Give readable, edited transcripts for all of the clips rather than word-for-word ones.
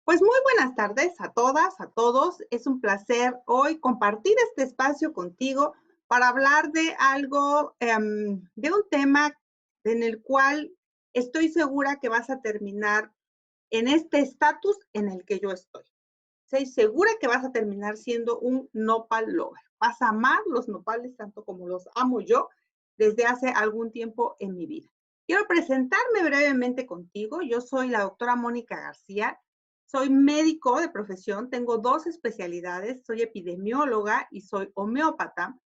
Pues muy buenas tardes a todas, a todos. Es un placer hoy compartir este espacio contigo para hablar de algo, de un tema en el cual estoy segura que vas a terminar en este estatus en el que yo estoy. Estoy segura que vas a terminar siendo un nopal lover. Vas a amar los nopales tanto como los amo yo desde hace algún tiempo en mi vida. Quiero presentarme brevemente contigo. Yo soy la doctora Mónica García. Soy médico de profesión, tengo dos especialidades, soy epidemióloga y soy homeópata.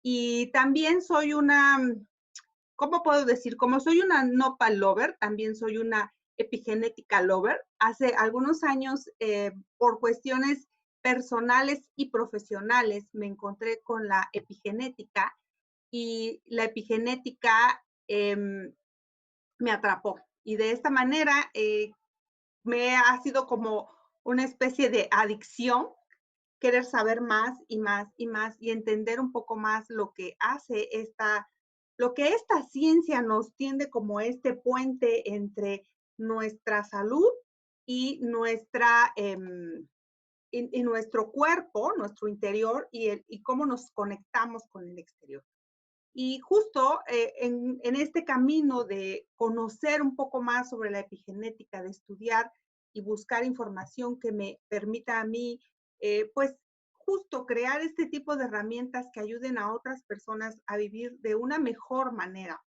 Y también soy una, ¿cómo puedo decir? Como soy una nopal lover, también soy una epigenética lover. Hace algunos años, por cuestiones personales y profesionales, me encontré con la epigenética y la epigenética me atrapó. Y de esta manera me ha sido como una especie de adicción, querer saber más y más y más y entender un poco más lo que hace lo que esta ciencia nos tiende como este puente entre nuestra salud y y nuestro cuerpo, nuestro interior y cómo nos conectamos con el exterior. Y justo en este camino de conocer un poco más sobre la epigenética, de estudiar y buscar información que me permita a mí, pues justo crear este tipo de herramientas que ayuden a otras personas a vivir de una mejor manera,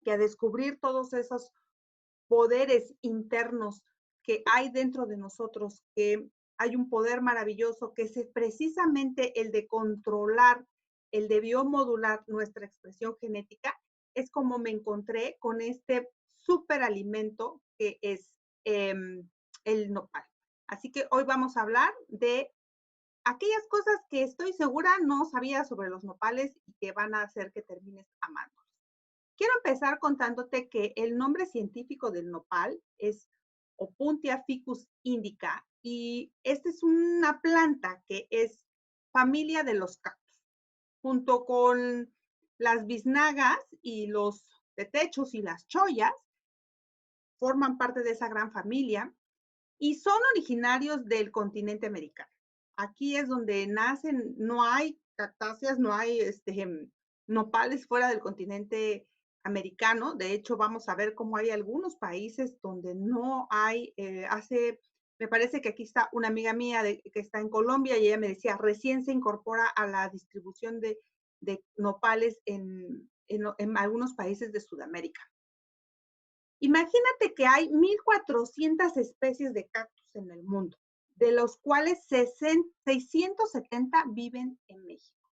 que a descubrir todos esos poderes internos que hay dentro de nosotros, que hay un poder maravilloso que es precisamente el de controlar, el de biomodular nuestra expresión genética, es como me encontré con este superalimento que es el nopal. Así que hoy vamos a hablar de aquellas cosas que estoy segura no sabías sobre los nopales y que van a hacer que termines amando. Quiero empezar contándote que el nombre científico del nopal es Opuntia ficus indica y esta es una planta que es familia de los cactus, junto con las biznagas y los tetechos y las chollas, forman parte de esa gran familia y son originarios del continente americano. Aquí es donde nacen, no hay cactáceas, no hay nopales fuera del continente americano. De hecho, vamos a ver cómo hay algunos países donde no hay, me parece que aquí está una amiga mía que está en Colombia y ella me decía, recién se incorpora a la distribución de nopales en algunos países de Sudamérica. Imagínate que hay 1,400 especies de cactus en el mundo, de los cuales 670 viven en México.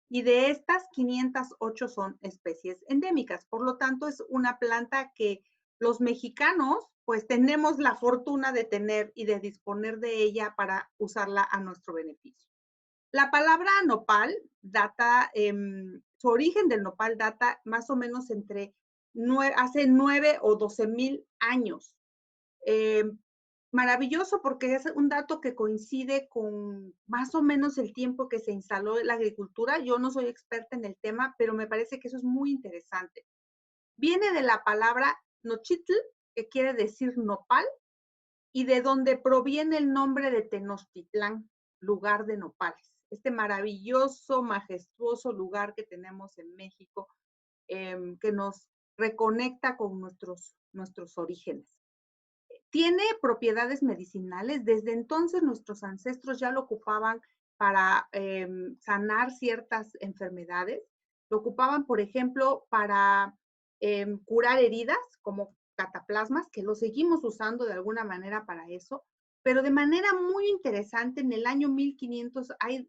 Y de estas, 508 son especies endémicas. Por lo tanto, es una planta que los mexicanos, pues tenemos la fortuna de tener y de disponer de ella para usarla a nuestro beneficio. La palabra nopal data, su origen del nopal data más o menos entre hace 9 o 12,000 años. Eh, Maravilloso porque es un dato que coincide con más o menos el tiempo que se instaló la agricultura. Yo no soy experta en el tema, pero me parece que eso es muy interesante. Viene de la palabra nochitl, que quiere decir nopal, y de donde proviene el nombre de Tenochtitlán, lugar de nopales. Este maravilloso, majestuoso lugar que tenemos en México, que nos reconecta con nuestros orígenes. Tiene propiedades medicinales. Desde entonces nuestros ancestros ya lo ocupaban para sanar ciertas enfermedades. Lo ocupaban, por ejemplo, para curar heridas como cataplasmas, que lo seguimos usando de alguna manera para eso, pero de manera muy interesante, en el año 1500 hay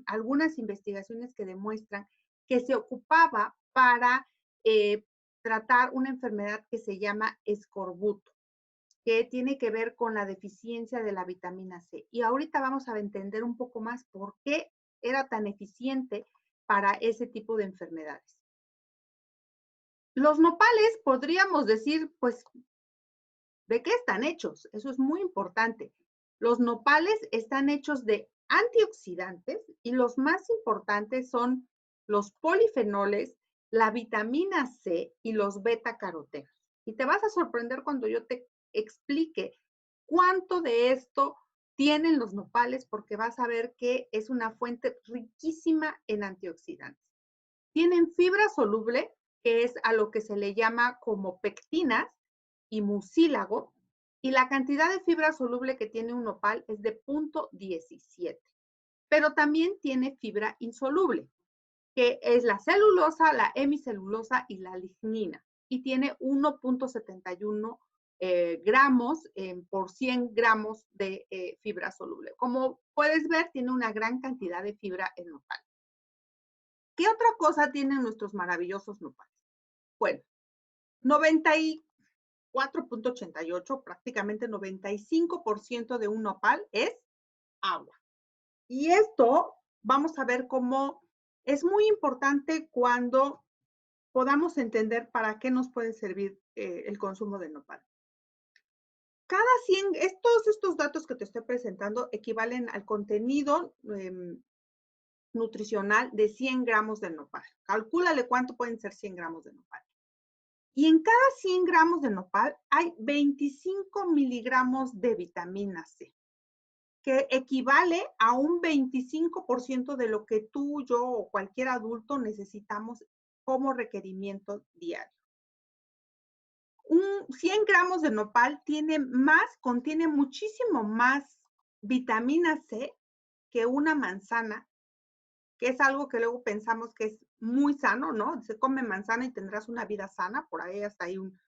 algunas investigaciones que demuestran que se ocupaba para tratar una enfermedad que se llama escorbuto, que tiene que ver con la deficiencia de la vitamina C. Y ahorita vamos a entender un poco más por qué era tan eficiente para ese tipo de enfermedades. Los nopales, podríamos decir, pues, ¿de qué están hechos? Eso es muy importante. Los nopales están hechos de antioxidantes y los más importantes son los polifenoles, la vitamina C y los beta-carotenos. Y te vas a sorprender cuando yo te explique cuánto de esto tienen los nopales, porque vas a ver que es una fuente riquísima en antioxidantes. Tienen fibra soluble, que es a lo que se le llama como pectinas y mucílago, y la cantidad de fibra soluble que tiene un nopal es de 0.17. Pero también tiene fibra insoluble, que es la celulosa, la hemicelulosa y la lignina, y tiene 1.71 gramos por 100 gramos de fibra soluble. Como puedes ver, tiene una gran cantidad de fibra el nopal. ¿Qué otra cosa tienen nuestros maravillosos nopales? Bueno, 94.88, prácticamente 95% de un nopal es agua. Y esto vamos a ver cómo es muy importante cuando podamos entender para qué nos puede servir el consumo de nopal. Cada 100, todos estos datos que te estoy presentando equivalen al contenido nutricional de 100 gramos de nopal. Calcúlale cuánto pueden ser 100 gramos de nopal. Y en cada 100 gramos de nopal hay 25 miligramos de vitamina C, que equivale a un 25% de lo que tú, yo o cualquier adulto necesitamos como requerimiento diario. 100 gramos de nopal contiene muchísimo más vitamina C que una manzana, que es algo que luego pensamos que es muy sano, ¿no? Se come manzana y tendrás una vida sana, por ahí hasta hay un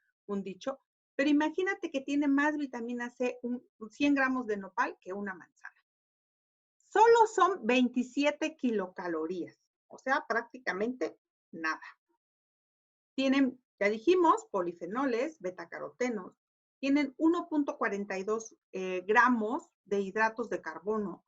dicho. Pero imagínate que tiene más vitamina C 100 gramos de nopal que una manzana. Solo son 27 kilocalorías, o sea, prácticamente nada. Tienen, ya dijimos, polifenoles, betacarotenos, tienen 1.42 gramos de hidratos de carbono,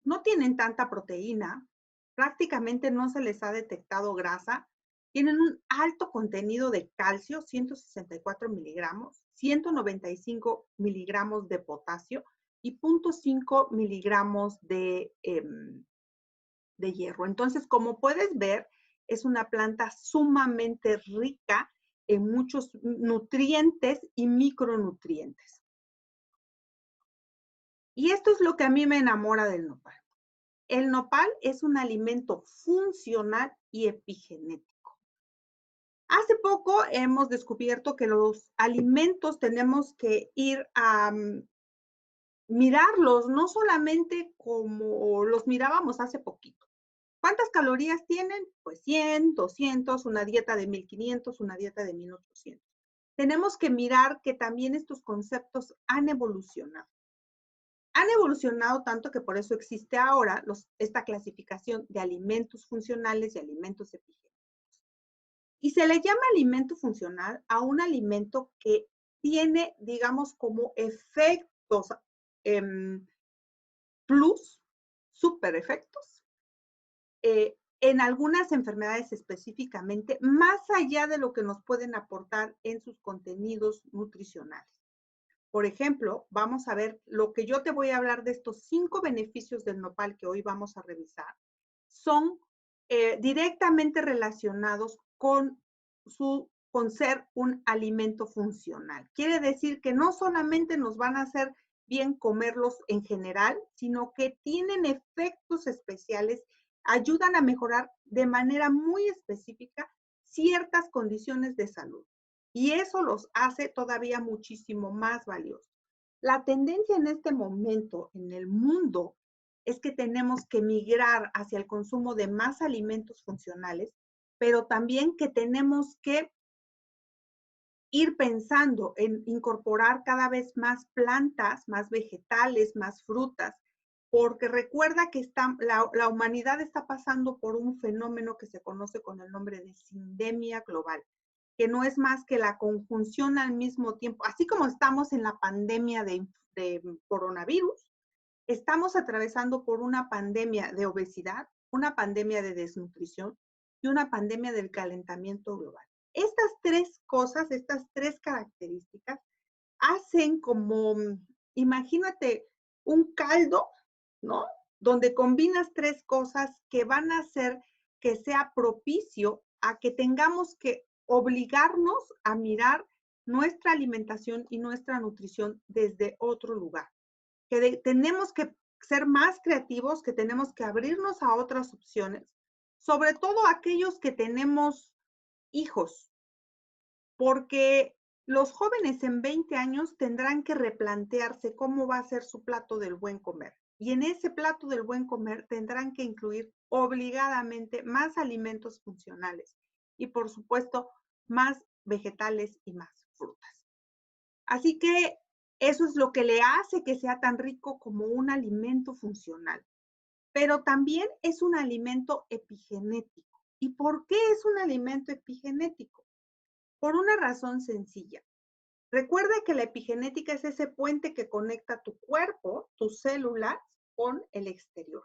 no tienen tanta proteína, prácticamente no se les ha detectado grasa, tienen un alto contenido de calcio, 164 miligramos, 195 miligramos de potasio y 0.5 miligramos de hierro. Entonces, como puedes ver, es una planta sumamente rica en muchos nutrientes y micronutrientes. Y esto es lo que a mí me enamora del nopal. El nopal es un alimento funcional y epigenético. Hace poco hemos descubierto que los alimentos tenemos que ir a mirarlos, no solamente como los mirábamos hace poquito. ¿Cuántas calorías tienen? Pues 100, 200, una dieta de 1500, una dieta de 1800. Tenemos que mirar que también estos conceptos han evolucionado. Han evolucionado tanto que por eso existe ahora esta clasificación de alimentos funcionales y alimentos epigénicos. Y se le llama alimento funcional a un alimento que tiene, digamos, como efectos plus, super efectos, en algunas enfermedades específicamente, más allá de lo que nos pueden aportar en sus contenidos nutricionales. Por ejemplo, vamos a ver lo que yo te voy a hablar de estos 5 beneficios del nopal que hoy vamos a revisar. Son directamente relacionados con ser un alimento funcional. Quiere decir que no solamente nos van a hacer bien comerlos en general, sino que tienen efectos especiales, ayudan a mejorar de manera muy específica ciertas condiciones de salud. Y eso los hace todavía muchísimo más valiosos. La tendencia en este momento en el mundo es que tenemos que migrar hacia el consumo de más alimentos funcionales, pero también que tenemos que ir pensando en incorporar cada vez más plantas, más vegetales, más frutas, porque recuerda que la humanidad está pasando por un fenómeno que se conoce con el nombre de sindemia global, que no es más que la conjunción al mismo tiempo, así como estamos en la pandemia de coronavirus, estamos atravesando por una pandemia de obesidad, una pandemia de desnutrición y una pandemia del calentamiento global. Estas 3 cosas, estas 3 características, hacen como, imagínate, un caldo, ¿no? Donde combinas 3 cosas que van a hacer que sea propicio a que tengamos que obligarnos a mirar nuestra alimentación y nuestra nutrición desde otro lugar. Tenemos que ser más creativos, que tenemos que abrirnos a otras opciones, sobre todo aquellos que tenemos hijos, porque los jóvenes en 20 años tendrán que replantearse cómo va a ser su plato del buen comer. Y en ese plato del buen comer tendrán que incluir obligadamente más alimentos funcionales y, por supuesto, más vegetales y más frutas. Así que eso es lo que le hace que sea tan rico como un alimento funcional. Pero también es un alimento epigenético. ¿Y por qué es un alimento epigenético? Por una razón sencilla. Recuerda que la epigenética es ese puente que conecta tu cuerpo, tus células, con el exterior.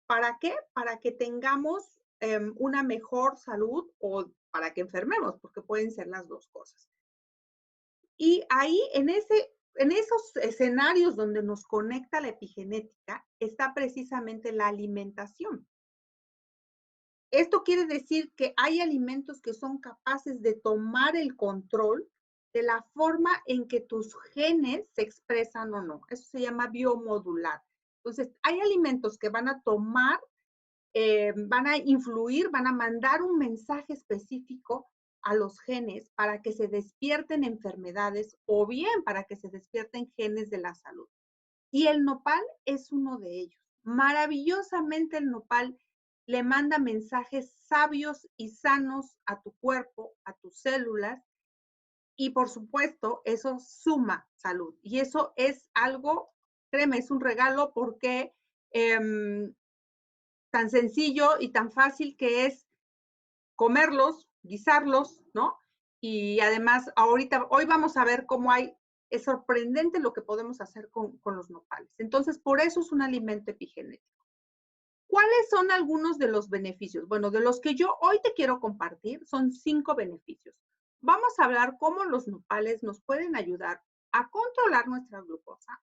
¿Para qué? Para que tengamos una mejor salud o para que enfermemos, porque pueden ser las dos cosas. Y ahí, en esos escenarios donde nos conecta la epigenética, está precisamente la alimentación. Esto quiere decir que hay alimentos que son capaces de tomar el control de la forma en que tus genes se expresan o no. Eso se llama biomodular. Entonces, hay alimentos que van a tomar, van a influir, van a mandar un mensaje específico a los genes para que se despierten enfermedades o bien para que se despierten genes de la salud. Y el nopal es uno de ellos. Maravillosamente el nopal le manda mensajes sabios y sanos a tu cuerpo, a tus células, y por supuesto, eso suma salud. Y eso es algo, créeme, es un regalo porque tan sencillo y tan fácil que es comerlos, guisarlos, ¿no? Y además, hoy vamos a ver cómo es sorprendente lo que podemos hacer con los nopales. Entonces, por eso es un alimento epigenético. ¿Cuáles son algunos de los beneficios? Bueno, de los que yo hoy te quiero compartir, son 5 beneficios. Vamos a hablar cómo los nopales nos pueden ayudar a controlar nuestra glucosa.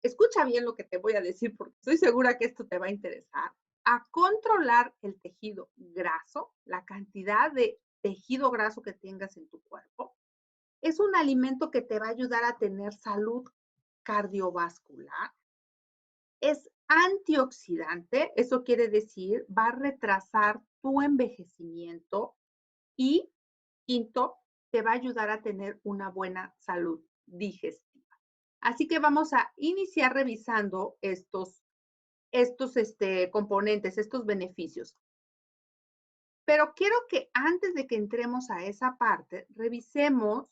Escucha bien lo que te voy a decir porque estoy segura que esto te va a interesar. A controlar el tejido graso, la cantidad de tejido graso que tengas en tu cuerpo. Es un alimento que te va a ayudar a tener salud cardiovascular. Es antioxidante, eso quiere decir, va a retrasar tu envejecimiento. Y quinto, te va a ayudar a tener una buena salud digestiva. Así que vamos a iniciar revisando estos componentes, estos beneficios. Pero quiero que antes de que entremos a esa parte, revisemos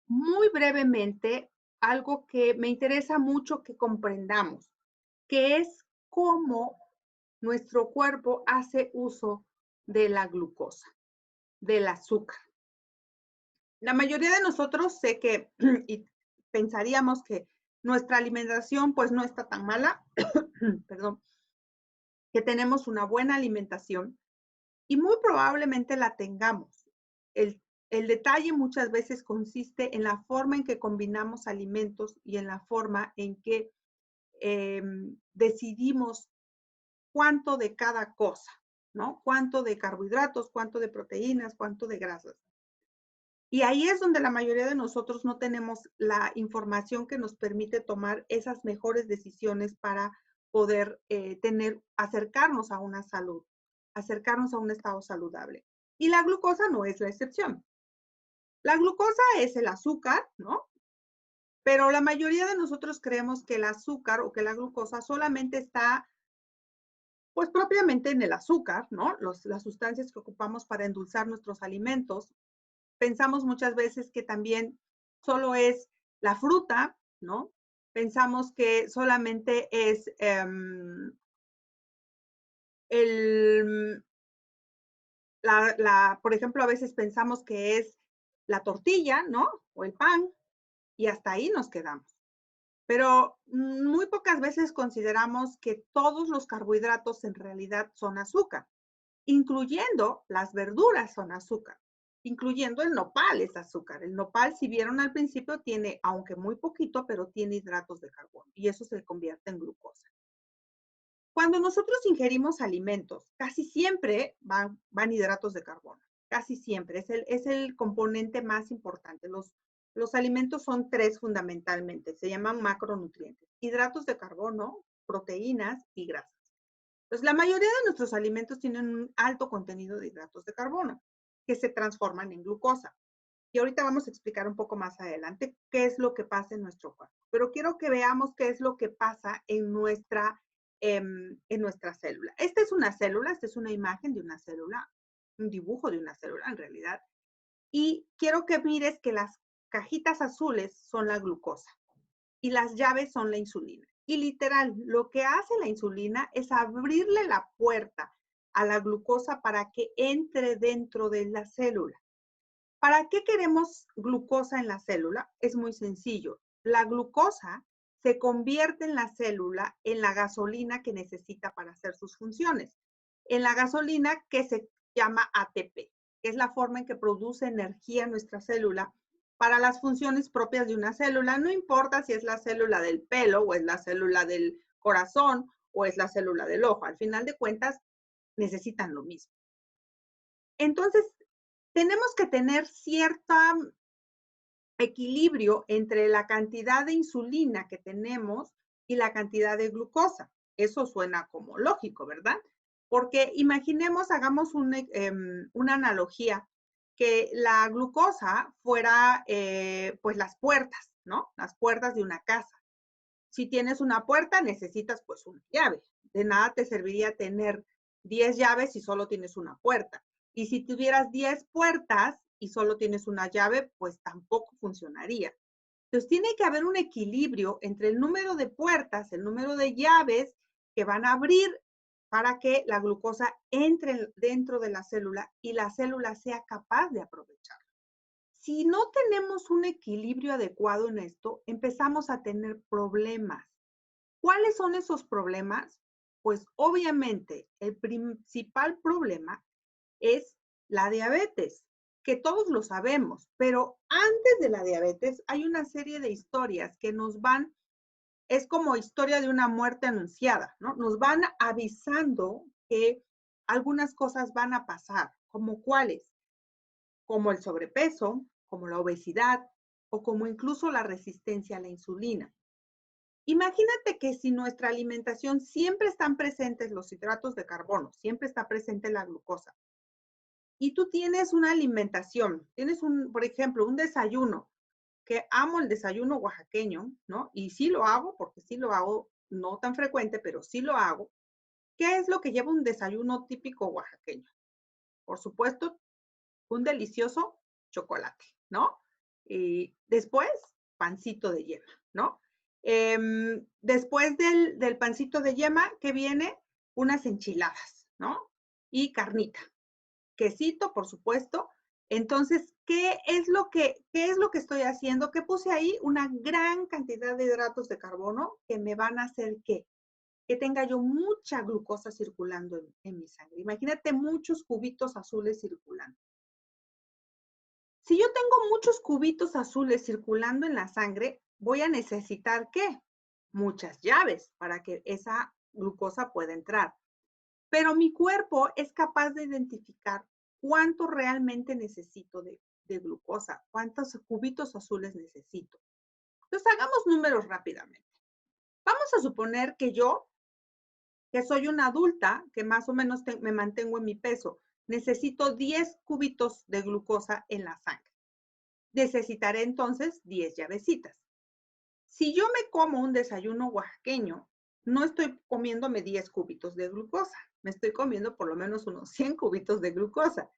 muy brevemente algo que me interesa mucho que comprendamos, que es cómo nuestro cuerpo hace uso de la glucosa, del azúcar. La mayoría de nosotros sé que y pensaríamos que nuestra alimentación pues no está tan mala, perdón, que tenemos una buena alimentación y muy probablemente la tengamos. El detalle muchas veces consiste en la forma en que combinamos alimentos y en la forma en que decidimos cuánto de cada cosa, ¿no? Cuánto de carbohidratos, cuánto de proteínas, cuánto de grasas. Y ahí es donde la mayoría de nosotros no tenemos la información que nos permite tomar esas mejores decisiones para poder acercarnos a una salud, acercarnos a un estado saludable. Y la glucosa no es la excepción. La glucosa es el azúcar, ¿no? Pero la mayoría de nosotros creemos que el azúcar o que la glucosa solamente está, pues propiamente en el azúcar, ¿no? Las sustancias que ocupamos para endulzar nuestros alimentos. Pensamos muchas veces que también solo es la fruta, ¿no? Pensamos que solamente es por ejemplo, a veces pensamos que es la tortilla, ¿no? O el pan, y hasta ahí nos quedamos. Pero muy pocas veces consideramos que todos los carbohidratos en realidad son azúcar, incluyendo las verduras son azúcar, incluyendo el nopal es azúcar. El nopal, si vieron al principio, tiene, aunque muy poquito, pero tiene hidratos de carbono y eso se convierte en glucosa. Cuando nosotros ingerimos alimentos, casi siempre van hidratos de carbono. casi siempre. Es el componente más importante. Los alimentos son tres fundamentalmente. Se llaman macronutrientes. Hidratos de carbono, proteínas y grasas. Entonces, la mayoría de nuestros alimentos tienen un alto contenido de hidratos de carbono que se transforman en glucosa. Y ahorita vamos a explicar un poco más adelante qué es lo que pasa en nuestro cuerpo. Pero quiero que veamos qué es lo que pasa en nuestra célula. Esta es una célula, esta es una imagen de una célula, un dibujo de una célula en realidad. Y quiero que mires que las cajitas azules son la glucosa y las llaves son la insulina. Y literal, lo que hace la insulina es abrirle la puerta a la glucosa para que entre dentro de la célula. ¿Para qué queremos glucosa en la célula? Es muy sencillo. La glucosa se convierte en la célula en la gasolina que necesita para hacer sus funciones. En la gasolina que se llama ATP, que es la forma en que produce energía nuestra célula para las funciones propias de una célula. No importa si es la célula del pelo o es la célula del corazón o es la célula del ojo. Al final de cuentas, necesitan lo mismo. Entonces, tenemos que tener cierto equilibrio entre la cantidad de insulina que tenemos y la cantidad de glucosa. Eso suena como lógico, ¿verdad? Porque imaginemos, hagamos una analogía, que la glucosa fuera pues las puertas, ¿no? Las puertas de una casa. Si tienes una puerta, necesitas pues una llave. De nada te serviría tener 10 llaves si solo tienes una puerta. Y si tuvieras 10 puertas y solo tienes una llave, pues tampoco funcionaría. Entonces tiene que haber un equilibrio entre el número de puertas, el número de llaves que van a abrir para que la glucosa entre dentro de la célula y la célula sea capaz de aprovechar. Si no tenemos un equilibrio adecuado en esto, empezamos a tener problemas. ¿Cuáles son esos problemas? Pues obviamente el principal problema es la diabetes, que todos lo sabemos, pero antes de la diabetes hay una serie de historias que nos van, es como historia de una muerte anunciada, ¿no? Nos van avisando que algunas cosas van a pasar, como cuáles, como el sobrepeso, como la obesidad o como incluso la resistencia a la insulina. Imagínate que si nuestra alimentación siempre están presentes los hidratos de carbono, siempre está presente la glucosa, y tú tienes una alimentación, tienes por ejemplo, un desayuno, que amo el desayuno oaxaqueño, ¿no? Y sí lo hago, porque sí lo hago, no tan frecuente, pero sí lo hago. ¿Qué es lo que lleva un desayuno típico oaxaqueño? Por supuesto, un delicioso chocolate, ¿no? Y después, pancito de yema, ¿no? Después del pancito de yema, ¿qué viene? Unas enchiladas, ¿no? Y carnita, quesito, por supuesto. Entonces, qué es lo que estoy haciendo? ¿Qué puse ahí? Una gran cantidad de hidratos de carbono que me van a hacer que tenga yo mucha glucosa circulando en mi sangre. Imagínate muchos cubitos azules circulando. Si yo tengo muchos cubitos azules circulando en la sangre, voy a necesitar, ¿qué? Muchas llaves para que esa glucosa pueda entrar. Pero mi cuerpo es capaz de identificar cuánto realmente necesito de glucosa, cuántos cubitos azules necesito. Entonces, hagamos números rápidamente. Vamos a suponer que yo, que soy una adulta, que más o menos me mantengo en mi peso, necesito 10 cubitos de glucosa en la sangre. Necesitaré entonces 10 llavecitas. Si yo me como un desayuno oaxaqueño, no estoy comiéndome 10 cubitos de glucosa, me estoy comiendo por lo menos unos 100 cubitos de glucosa.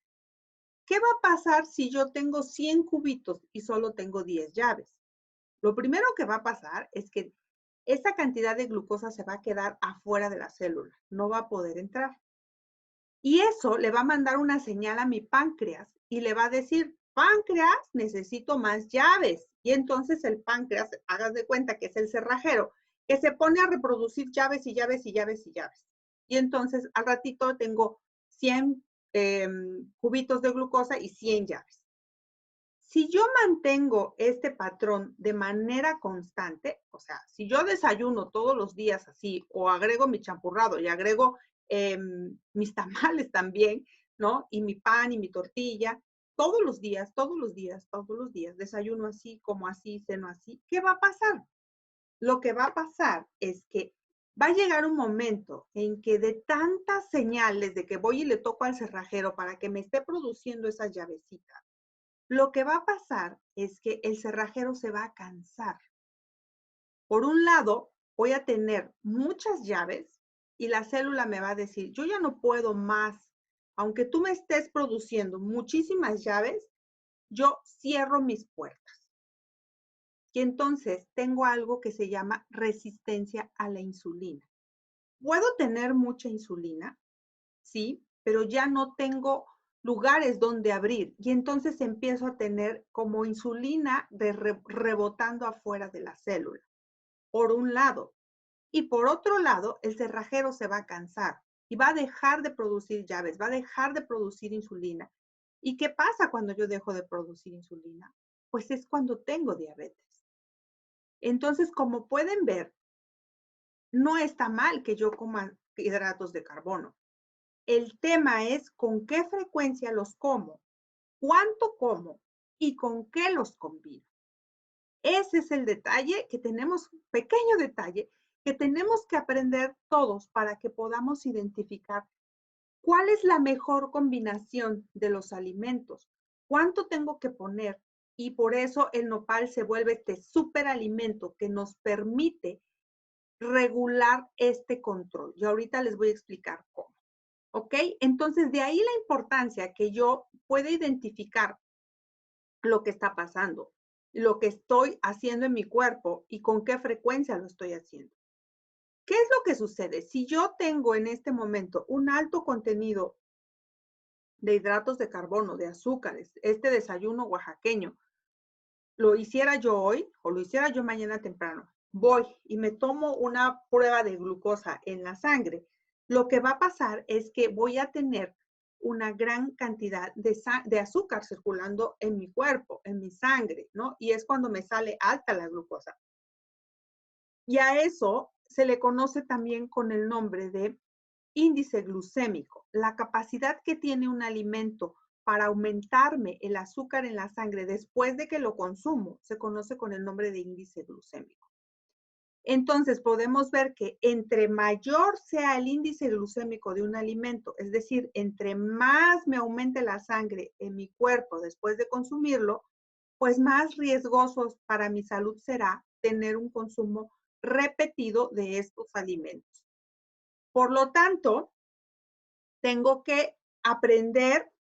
¿Qué va a pasar si yo tengo 100 cubitos y solo tengo 10 llaves? Lo primero que va a pasar es que esa cantidad de glucosa se va a quedar afuera de la célula, no va a poder entrar. Y eso le va a mandar una señal a mi páncreas y le va a decir, páncreas, necesito más llaves. Y entonces el páncreas, hagas de cuenta que es el cerrajero, que se pone a reproducir llaves y llaves y llaves y llaves. Y entonces al ratito tengo 100 cubitos de glucosa y 100 llaves. Si yo mantengo este patrón de manera constante, o sea, si yo desayuno todos los días así, o agrego mi champurrado y agrego mis tamales también, ¿no? Y mi pan y mi tortilla, todos los días, todos los días, todos los días, desayuno así, como así, ceno así, ¿qué va a pasar? Lo que va a pasar es que va a llegar un momento en que de tantas señales de que voy y le toco al cerrajero para que me esté produciendo esas llavecitas, lo que va a pasar es que el cerrajero se va a cansar. Por un lado, voy a tener muchas llaves y la célula me va a decir, yo ya no puedo más. Aunque tú me estés produciendo muchísimas llaves, yo cierro mis puertas. Y entonces tengo algo que se llama resistencia a la insulina. Puedo tener mucha insulina, sí, pero ya no tengo lugares donde abrir y entonces empiezo a tener como insulina rebotando afuera de la célula, por un lado. Y por otro lado, el cerrajero se va a cansar y va a dejar de producir llaves, va a dejar de producir insulina. ¿Y qué pasa cuando yo dejo de producir insulina? Pues es cuando tengo diabetes. Entonces, como pueden ver, no está mal que yo coma hidratos de carbono. El tema es con qué frecuencia los como, cuánto como y con qué los combino. Ese es el detalle que tenemos, pequeño detalle, que tenemos que aprender todos para que podamos identificar cuál es la mejor combinación de los alimentos, cuánto tengo que poner. Y por eso el nopal se vuelve este superalimento que nos permite regular este control. Y ahorita les voy a explicar cómo. ¿Ok? Entonces, de ahí la importancia que yo pueda identificar lo que está pasando, lo que estoy haciendo en mi cuerpo y con qué frecuencia lo estoy haciendo. ¿Qué es lo que sucede? Si yo tengo en este momento un alto contenido de hidratos de carbono, de azúcares, este desayuno oaxaqueño, lo hiciera yo hoy o lo hiciera yo mañana temprano, voy y me tomo una prueba de glucosa en la sangre, lo que va a pasar es que voy a tener una gran cantidad de azúcar circulando en mi cuerpo, en mi sangre, ¿no? Y es cuando me sale alta la glucosa. Y a eso se le conoce también con el nombre de índice glucémico, la capacidad que tiene un alimento para aumentarme el azúcar en la sangre después de que lo consumo, se conoce con el nombre de índice glucémico. Entonces podemos ver que entre mayor sea el índice glucémico de un alimento, es decir, entre más me aumente la sangre en mi cuerpo después de consumirlo, pues más riesgoso para mi salud será tener un consumo repetido de estos alimentos. Por lo tanto, tengo que aprender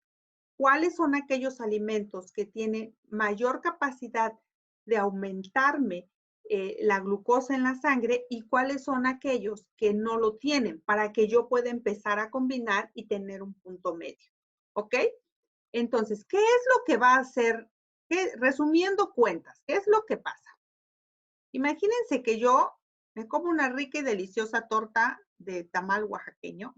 cuáles son aquellos alimentos que tienen mayor capacidad de aumentarme la glucosa en la sangre y cuáles son aquellos que no lo tienen para que yo pueda empezar a combinar y tener un punto medio. ¿Ok? Entonces, ¿qué es lo que va a hacer? Resumiendo cuentas, ¿qué es lo que pasa? Imagínense que yo me como una rica y deliciosa torta de tamal oaxaqueño.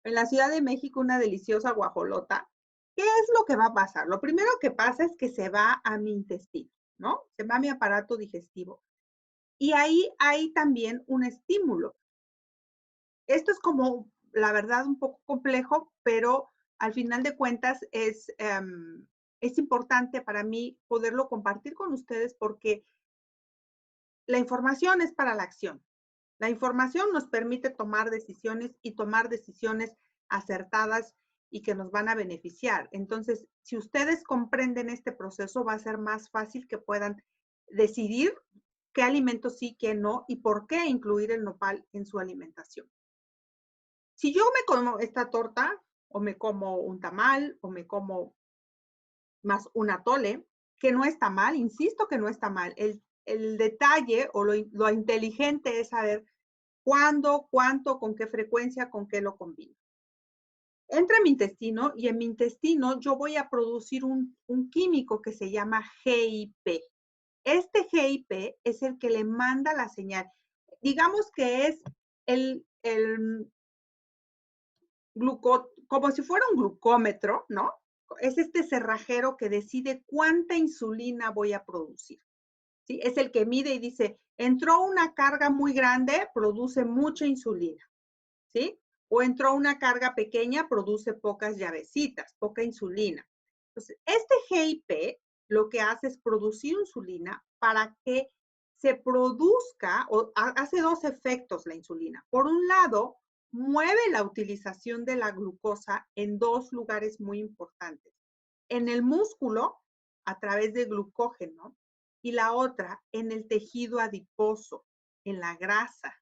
En la Ciudad de México, una deliciosa guajolota. ¿Qué es lo que va a pasar? Lo primero que pasa es que se va a mi intestino, ¿no? Se va a mi aparato digestivo. Y ahí hay también un estímulo. Esto es como, la verdad, un poco complejo, pero al final de cuentas es importante para mí poderlo compartir con ustedes porque la información es para la acción. La información nos permite tomar decisiones y tomar decisiones acertadas y que nos van a beneficiar. Entonces, si ustedes comprenden este proceso, va a ser más fácil que puedan decidir qué alimentos sí, qué no y por qué incluir el nopal en su alimentación. Si yo me como esta torta o me como un tamal o me como más un atole, que no está mal, insisto que no está mal. El detalle o lo inteligente es saber cuándo, cuánto, con qué frecuencia, con qué lo combino. Entra a mi intestino y en mi intestino yo voy a producir un químico que se llama GIP. Este GIP es el que le manda la señal. Digamos que es el como si fuera un glucómetro, ¿no? Es este cerrajero que decide cuánta insulina voy a producir. ¿Sí? Es el que mide y dice, entró una carga muy grande, produce mucha insulina. ¿Sí? o entró una carga pequeña, produce pocas llavecitas, poca insulina. Entonces, este GIP lo que hace es producir insulina para que se produzca, o hace dos efectos la insulina. Por un lado, mueve la utilización de la glucosa en dos lugares muy importantes. En el músculo, a través de glucógeno, y la otra en el tejido adiposo, en la grasa.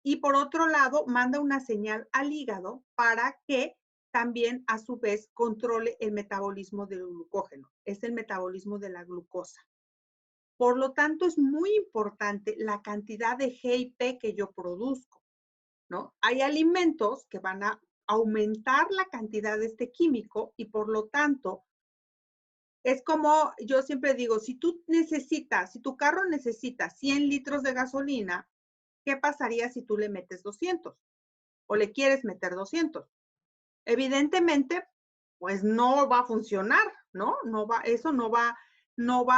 Y por otro lado, manda una señal al hígado para que también a su vez controle el metabolismo del glucógeno. Es el metabolismo de la glucosa. Por lo tanto, es muy importante la cantidad de GIP que yo produzco, ¿no? Hay alimentos que van a aumentar la cantidad de este químico y por lo tanto, es como yo siempre digo, si tu carro necesita 100 litros de gasolina, ¿qué pasaría si tú le metes 200? O le quieres meter 200. Evidentemente, pues no va a funcionar, ¿no? Eso no va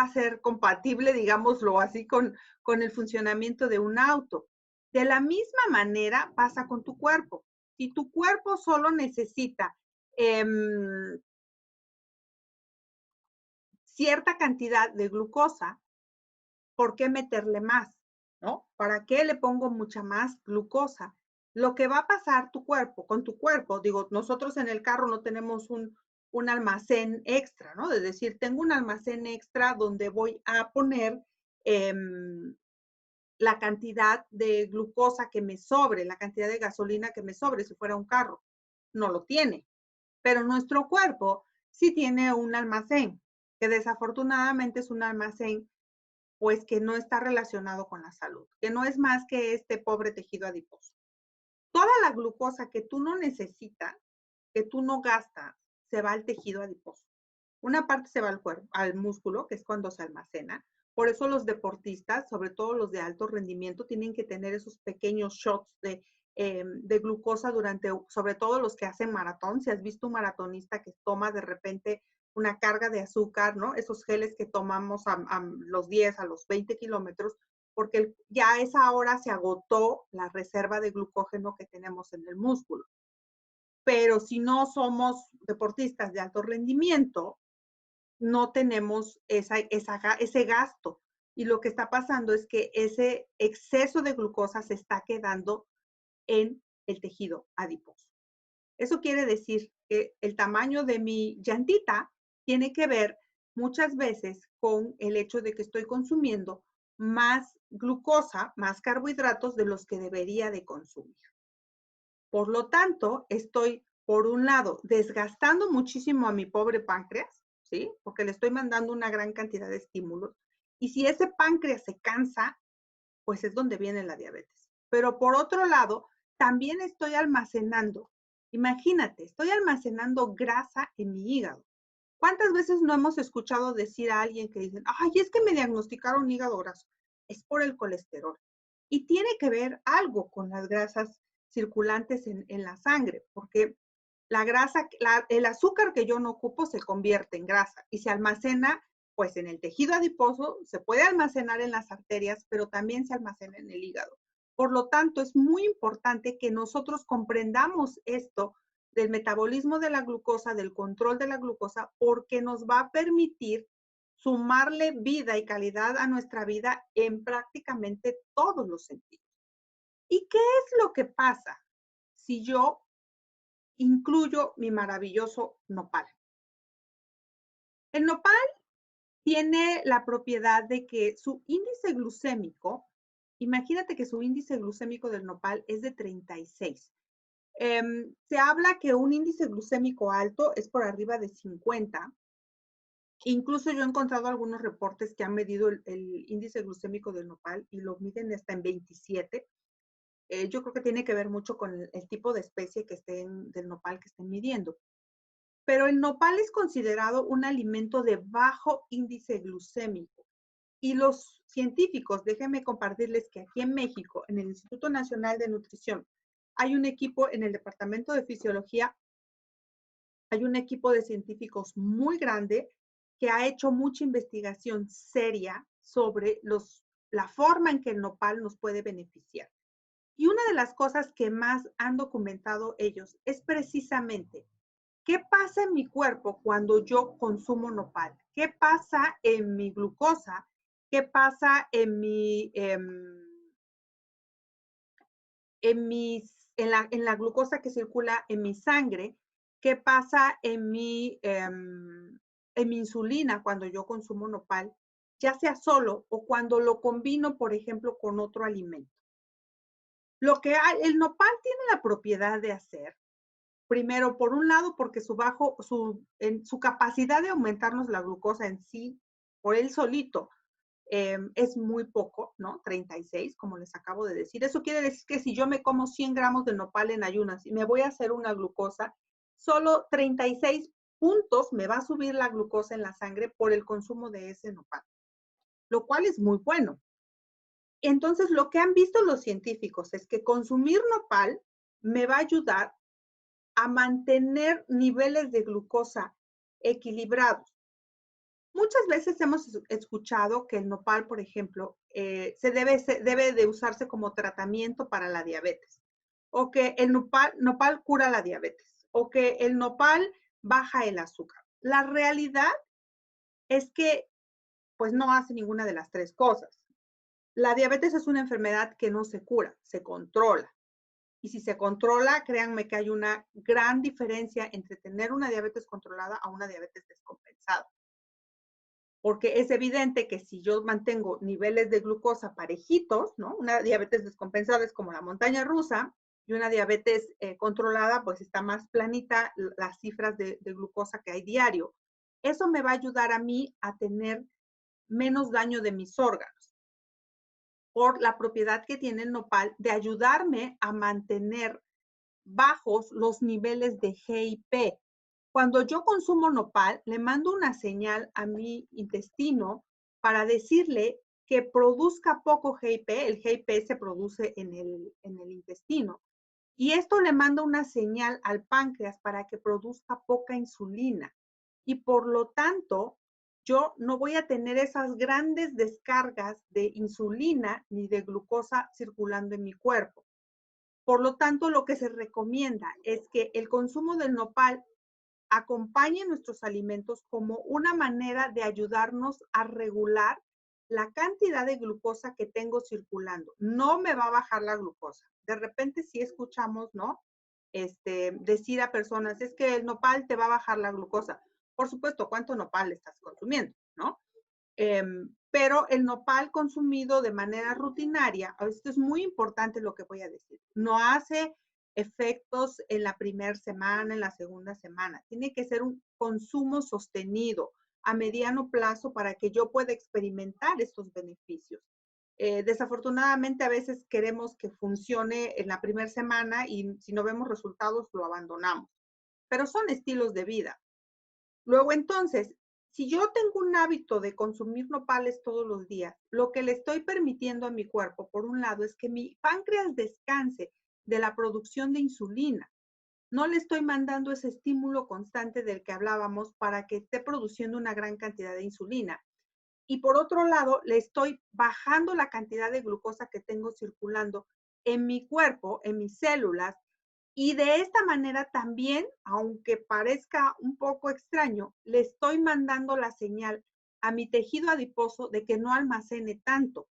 a ser compatible, digámoslo así, con el funcionamiento de un auto. De la misma manera pasa con tu cuerpo. Si tu cuerpo solo necesita cierta cantidad de glucosa, ¿por qué meterle más? ¿No? ¿Para qué le pongo mucha más glucosa? Lo que va a pasar con tu cuerpo, digo, nosotros en el carro no tenemos un almacén extra, ¿no? Es decir, tengo un almacén extra donde voy a poner eh, la cantidad de glucosa que me sobre, la cantidad de gasolina que me sobre si fuera un carro. No lo tiene. Pero nuestro cuerpo sí tiene un almacén, que desafortunadamente es un almacén pues que no está relacionado con la salud, que no es más que este pobre tejido adiposo. Toda la glucosa que tú no necesitas, que tú no gastas, se va al tejido adiposo. Una parte se va al cuerpo, al músculo, que es cuando se almacena. Por eso los deportistas, sobre todo los de alto rendimiento, tienen que tener esos pequeños shots de glucosa durante, sobre todo los que hacen maratón. Si has visto un maratonista que toma de repente una carga de azúcar, ¿no? Esos geles que tomamos a los 10, a los 20 kilómetros, porque ya a esa hora se agotó la reserva de glucógeno que tenemos en el músculo. Pero si no somos deportistas de alto rendimiento, no tenemos ese gasto. Y lo que está pasando es que ese exceso de glucosa se está quedando en el tejido adiposo. Eso quiere decir que el tamaño de mi llantita tiene que ver muchas veces con el hecho de que estoy consumiendo más glucosa, más carbohidratos de los que debería de consumir. Por lo tanto, estoy, por un lado, desgastando muchísimo a mi pobre páncreas, ¿sí? Porque le estoy mandando una gran cantidad de estímulos. Y si ese páncreas se cansa, pues es donde viene la diabetes. Pero por otro lado, también estoy almacenando, imagínate, estoy almacenando grasa en mi hígado. ¿Cuántas veces no hemos escuchado decir a alguien que dicen, ay, es que me diagnosticaron hígado graso? Es por el colesterol. Y tiene que ver algo con las grasas circulantes en la sangre, porque la grasa, el azúcar que yo no ocupo se convierte en grasa y se almacena pues en el tejido adiposo, se puede almacenar en las arterias, pero también se almacena en el hígado. Por lo tanto, es muy importante que nosotros comprendamos esto del metabolismo de la glucosa, del control de la glucosa, porque nos va a permitir sumarle vida y calidad a nuestra vida en prácticamente todos los sentidos. ¿Y qué es lo que pasa si yo incluyo mi maravilloso nopal? El nopal tiene la propiedad de que su índice glucémico, imagínate que su índice glucémico del nopal es de 36. Se habla que un índice glucémico alto es por arriba de 50. Incluso yo he encontrado algunos reportes que han medido el índice glucémico del nopal y lo miden hasta en 27. Yo creo que tiene que ver mucho con el tipo de especie que del nopal que estén midiendo. Pero el nopal es considerado un alimento de bajo índice glucémico. Y los científicos, déjenme compartirles que aquí en México, en el Instituto Nacional de Nutrición, hay un equipo en el Departamento de Fisiología, hay un equipo de científicos muy grande que ha hecho mucha investigación seria sobre la forma en que el nopal nos puede beneficiar. Y una de las cosas que más han documentado ellos es precisamente qué pasa en mi cuerpo cuando yo consumo nopal, qué pasa en mi glucosa, qué pasa en la glucosa que circula en mi sangre, qué pasa en mi insulina cuando yo consumo nopal, ya sea solo o cuando lo combino, por ejemplo, con otro alimento. El nopal tiene la propiedad de hacer, primero, por un lado, porque su capacidad de aumentarnos la glucosa en sí, por él solito, es muy poco, ¿no? 36, como les acabo de decir. Eso quiere decir que si yo me como 100 gramos de nopal en ayunas y me voy a hacer una glucosa, solo 36 puntos me va a subir la glucosa en la sangre por el consumo de ese nopal, lo cual es muy bueno. Entonces, lo que han visto los científicos es que consumir nopal me va a ayudar a mantener niveles de glucosa equilibrados. Muchas veces hemos escuchado que el nopal, por ejemplo, debe de usarse como tratamiento para la diabetes, o que el nopal cura la diabetes, o que el nopal baja el azúcar. La realidad es que pues no hace ninguna de las tres cosas. La diabetes es una enfermedad que no se cura, se controla. Y si se controla, créanme que hay una gran diferencia entre tener una diabetes controlada a una diabetes descompensada. Porque es evidente que si yo mantengo niveles de glucosa parejitos, ¿no? Una diabetes descompensada es como la montaña rusa y una diabetes controlada, pues está más planita las cifras de glucosa que hay diario. Eso me va a ayudar a mí a tener menos daño de mis órganos por la propiedad que tiene el nopal de ayudarme a mantener bajos los niveles de GIP. Cuando yo consumo nopal, le mando una señal a mi intestino para decirle que produzca poco GIP. El GIP se produce en el intestino. Y esto le manda una señal al páncreas para que produzca poca insulina. Y por lo tanto, yo no voy a tener esas grandes descargas de insulina ni de glucosa circulando en mi cuerpo. Por lo tanto, lo que se recomienda es que el consumo del nopal acompañe nuestros alimentos como una manera de ayudarnos a regular la cantidad de glucosa que tengo circulando. No me va a bajar la glucosa. De repente sí escuchamos, ¿no? Decir a personas, es que el nopal te va a bajar la glucosa. Por supuesto, ¿cuánto nopal estás consumiendo, no? Pero el nopal consumido de manera rutinaria, esto es muy importante lo que voy a decir, no hace efectos en la primera semana, en la segunda semana. Tiene que ser un consumo sostenido a mediano plazo para que yo pueda experimentar estos beneficios. Desafortunadamente a veces queremos que funcione en la primera semana y si no vemos resultados lo abandonamos, pero son estilos de vida. Luego entonces, si yo tengo un hábito de consumir nopales todos los días, lo que le estoy permitiendo a mi cuerpo, por un lado, es que mi páncreas descanse de la producción de insulina. No le estoy mandando ese estímulo constante del que hablábamos para que esté produciendo una gran cantidad de insulina. Y por otro lado, le estoy bajando la cantidad de glucosa que tengo circulando en mi cuerpo, en mis células, y de esta manera también, aunque parezca un poco extraño, le estoy mandando la señal a mi tejido adiposo de que no almacene tanto.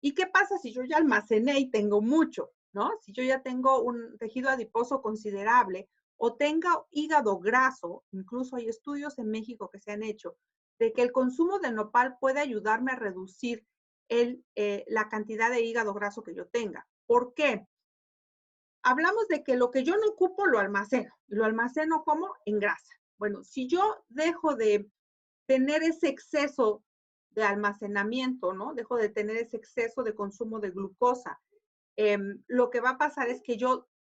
¿Y qué pasa si yo ya almacené y tengo mucho, ¿no? Si yo ya tengo un tejido adiposo considerable o tenga hígado graso, incluso hay estudios en México que se han hecho, de que el consumo de nopal puede ayudarme a reducir la cantidad de hígado graso que yo tenga. ¿Por qué? Hablamos de que lo que yo no ocupo lo almaceno. ¿Y lo almaceno como? En grasa. Bueno, si yo dejo de tener ese exceso de almacenamiento, ¿no? Dejo de tener ese exceso de consumo de glucosa. Lo que va a pasar es que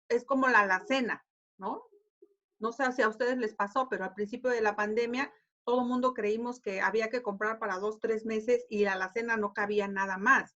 es como la alacena, ¿no? No sé si a ustedes les pasó, pero al principio de la pandemia, todo el mundo creímos que había que comprar para 2, 3 meses y la alacena no cabía nada más.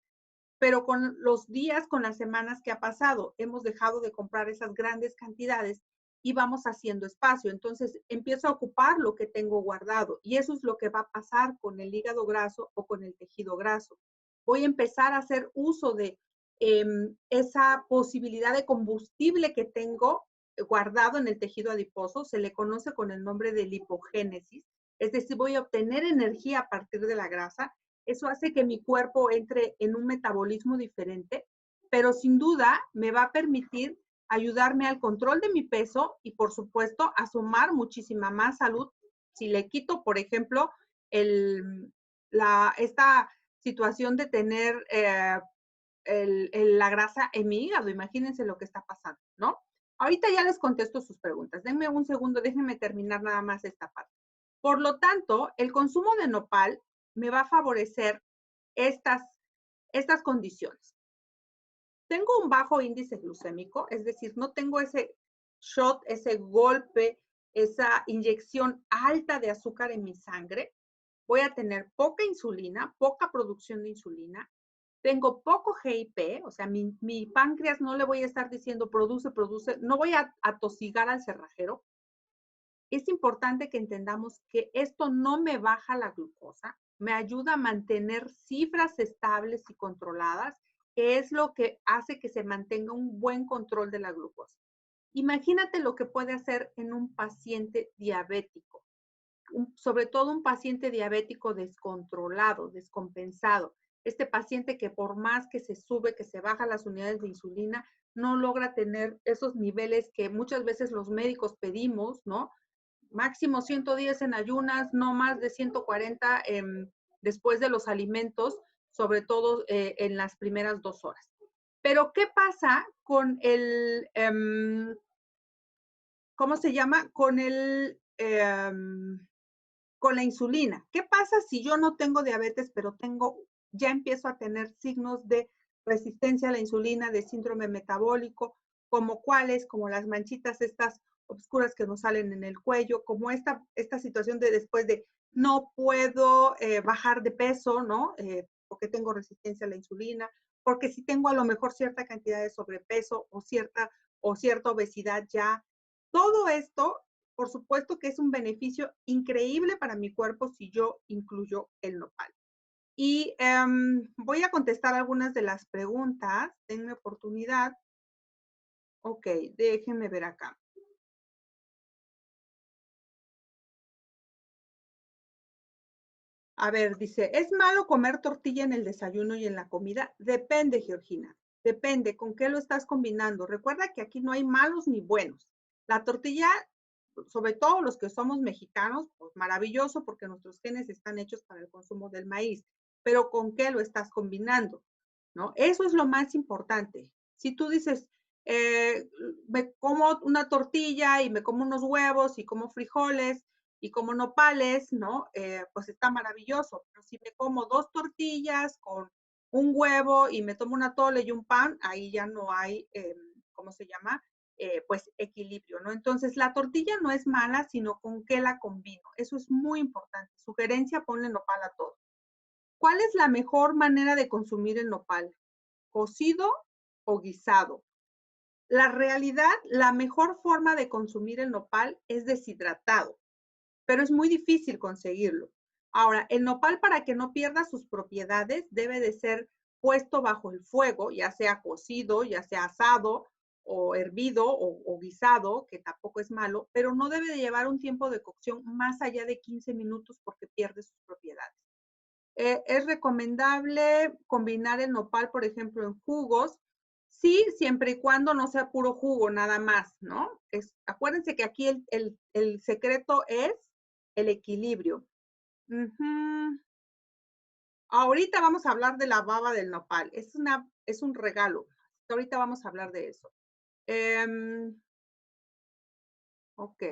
Pero con los días, con las semanas que ha pasado, hemos dejado de comprar esas grandes cantidades y vamos haciendo espacio. Entonces empiezo a ocupar lo que tengo guardado y eso es lo que va a pasar con el hígado graso o con el tejido graso. Voy a empezar a hacer uso de esa posibilidad de combustible que tengo guardado en el tejido adiposo, se le conoce con el nombre de lipogénesis, es decir, voy a obtener energía a partir de la grasa. Eso hace que mi cuerpo entre en un metabolismo diferente, pero sin duda me va a permitir ayudarme al control de mi peso y, por supuesto, a sumar muchísima más salud si le quito, por ejemplo, esta situación de tener la grasa en mi hígado. Imagínense lo que está pasando, ¿no? Ahorita ya les contesto sus preguntas. Denme un segundo, déjenme terminar nada más esta parte. Por lo tanto, el consumo de nopal me va a favorecer estas condiciones. Tengo un bajo índice glucémico, es decir, no tengo ese shot, ese golpe, esa inyección alta de azúcar en mi sangre. Voy a tener poca insulina, poca producción de insulina. Tengo poco GIP, o sea, mi páncreas no le voy a estar diciendo produce, no voy a atosigar al cerrajero. Es importante que entendamos que esto no me baja la glucosa, me ayuda a mantener cifras estables y controladas, que es lo que hace que se mantenga un buen control de la glucosa. Imagínate lo que puede hacer en un paciente diabético, sobre todo un paciente diabético descontrolado, descompensado. Este paciente que por más que se sube, que se baja las unidades de insulina, no logra tener esos niveles que muchas veces los médicos pedimos, ¿no? Máximo 110 en ayunas, no más de 140 después de los alimentos, sobre todo en las primeras 2 horas. Pero, ¿qué pasa con el, ¿cómo se llama? Con la insulina. ¿Qué pasa si yo no tengo diabetes, pero ya empiezo a tener signos de resistencia a la insulina, de síndrome metabólico, como cuáles, como las manchitas estas oscuras que nos salen en el cuello, como esta situación de después de no puedo bajar de peso, ¿no? Porque tengo resistencia a la insulina, porque si tengo a lo mejor cierta cantidad de sobrepeso o cierta obesidad ya. Todo esto, por supuesto que es un beneficio increíble para mi cuerpo si yo incluyo el nopal. Y voy a contestar algunas de las preguntas. Denme oportunidad. Ok, déjenme ver acá. A ver, dice, ¿es malo comer tortilla en el desayuno y en la comida? Depende, Georgina. Depende, ¿con qué lo estás combinando? Recuerda que aquí no hay malos ni buenos. La tortilla, sobre todo los que somos mexicanos, pues maravilloso porque nuestros genes están hechos para el consumo del maíz. Pero ¿con qué lo estás combinando? ¿No? Eso es lo más importante. Si tú dices, me como una tortilla y me como unos huevos y como frijoles, y como nopales, ¿no? Pues está maravilloso. Pero si me como 2 tortillas con un huevo y me tomo una tole y un pan, ahí ya no hay, ¿cómo se llama? Pues equilibrio, ¿no? Entonces, la tortilla no es mala, sino con qué la combino. Eso es muy importante. Sugerencia, ponle nopal a todo. ¿Cuál es la mejor manera de consumir el nopal? ¿Cocido o guisado? La realidad, la mejor forma de consumir el nopal es deshidratado, pero es muy difícil conseguirlo. Ahora, el nopal, para que no pierda sus propiedades, debe de ser puesto bajo el fuego, ya sea cocido, ya sea asado o hervido o guisado, que tampoco es malo, pero no debe de llevar un tiempo de cocción más allá de 15 minutos porque pierde sus propiedades. Es recomendable combinar el nopal, por ejemplo, en jugos. Sí, siempre y cuando no sea puro jugo, nada más, ¿no? Acuérdense que aquí el secreto es el equilibrio. Ahorita vamos a hablar de la baba del nopal. Es un regalo. Ahorita vamos a hablar de eso. Ok.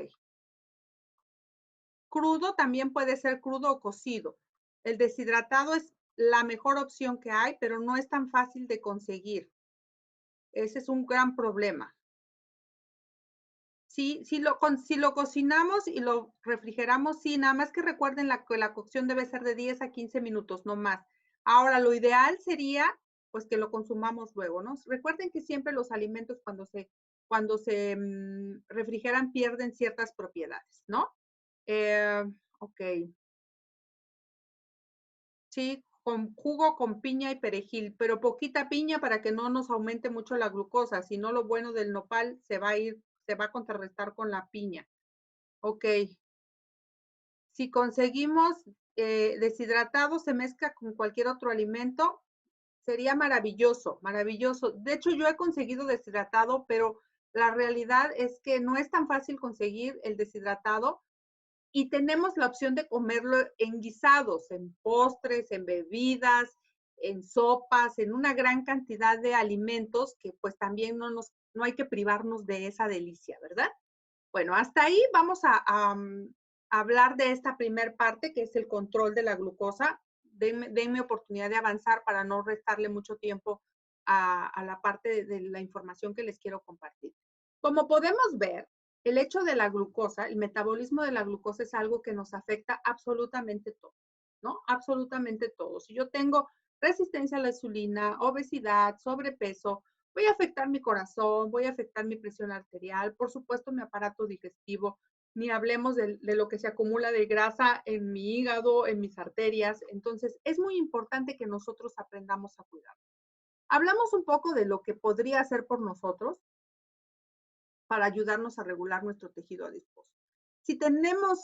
Crudo también puede ser crudo o cocido. El deshidratado es la mejor opción que hay, pero no es tan fácil de conseguir. Ese es un gran problema. Sí, si lo cocinamos y lo refrigeramos, sí, nada más que recuerden que la cocción debe ser de 10 a 15 minutos, no más. Ahora, lo ideal sería, pues, que lo consumamos luego, ¿no? Recuerden que siempre los alimentos cuando se refrigeran pierden ciertas propiedades, ¿no? Ok. Sí, con jugo con piña y perejil, pero poquita piña para que no nos aumente mucho la glucosa, si no lo bueno del nopal se va a contrarrestar con la piña. Okey. Si conseguimos, deshidratado, se mezcla con cualquier otro alimento, sería maravilloso, maravilloso. De hecho, yo he conseguido deshidratado, pero la realidad es que no es tan fácil conseguir el deshidratado y tenemos la opción de comerlo en guisados, en postres, en bebidas, en sopas, en una gran cantidad de alimentos que pues también no hay que privarnos de esa delicia, ¿verdad? Bueno, hasta ahí vamos a hablar de esta primer parte, que es el control de la glucosa. Denme oportunidad de avanzar para no restarle mucho tiempo a la parte de la información que les quiero compartir. Como podemos ver, el hecho de la glucosa, el metabolismo de la glucosa es algo que nos afecta absolutamente todo, ¿no? Absolutamente todo. Si yo tengo resistencia a la insulina, obesidad, sobrepeso, voy a afectar mi corazón, voy a afectar mi presión arterial, por supuesto mi aparato digestivo, ni hablemos de lo que se acumula de grasa en mi hígado, en mis arterias. Entonces, es muy importante que nosotros aprendamos a cuidar. Hablamos un poco de lo que podría hacer por nosotros para ayudarnos a regular nuestro tejido adiposo. Si tenemos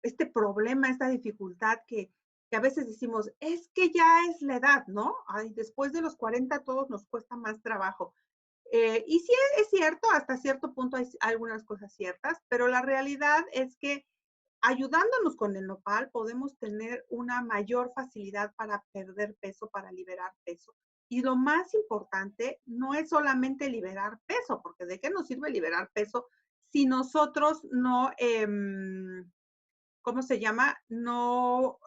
este problema, esta dificultad que a veces decimos, es que ya es la edad, ¿no? Ay, después de los 40 a todos nos cuesta más trabajo. Y sí es cierto, hasta cierto punto hay algunas cosas ciertas, pero la realidad es que ayudándonos con el nopal podemos tener una mayor facilidad para perder peso, para liberar peso. Y lo más importante no es solamente liberar peso, porque ¿de qué nos sirve liberar peso si nosotros no, ¿cómo se llama? No,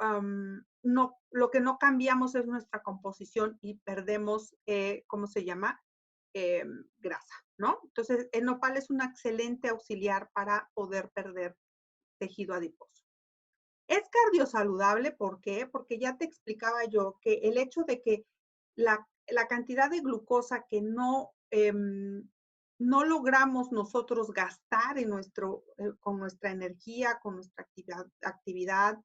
lo que no cambiamos es nuestra composición y perdemos, ¿cómo se llama? Grasa, ¿no? Entonces, el nopal es un excelente auxiliar para poder perder tejido adiposo. Es cardiosaludable, ¿por qué? Porque ya te explicaba yo que el hecho de que la cantidad de glucosa que no logramos nosotros gastar con nuestra energía, con nuestra actividad,